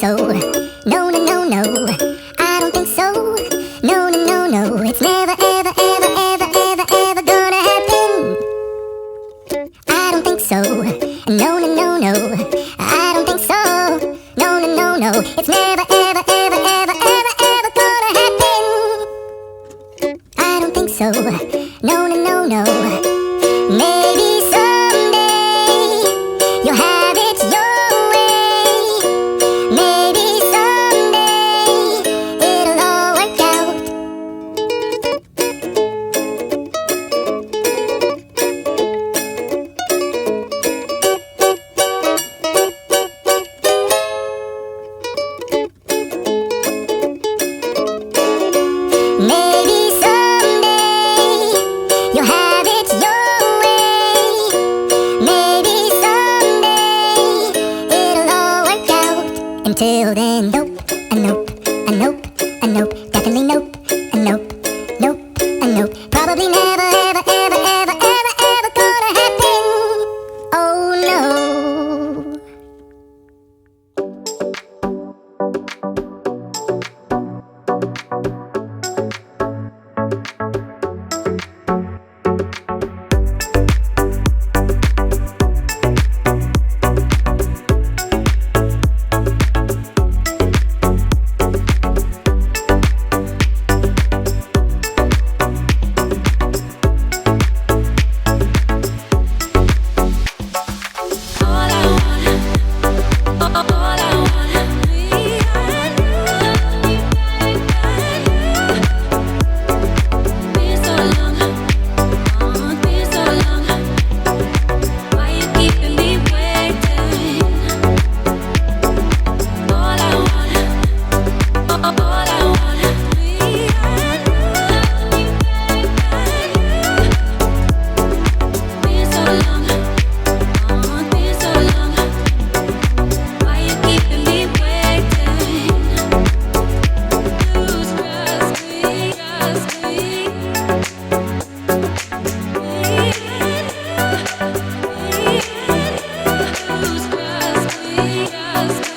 so. No, no, no, no. I don't think so. No, no, no, no. It's never, ever, ever, ever, ever, ever gonna happen. I don't think so. No, no, no, no. I don't think so. No, no, no, no. It's never, ever, ever, ever, ever, ever gonna happen. I don't think so. No, no, no, no. Maybe someday you'll have it your way. Maybe someday it'll all work out. Maybe someday you'll have it your way. Maybe someday it'll all work out. Until then, nope, a nope, a nope, a nope, definitely nope, a nope, nope, a nope. Probably never, ever, ever, ever, ever, ever gonna happen. Oh no. Just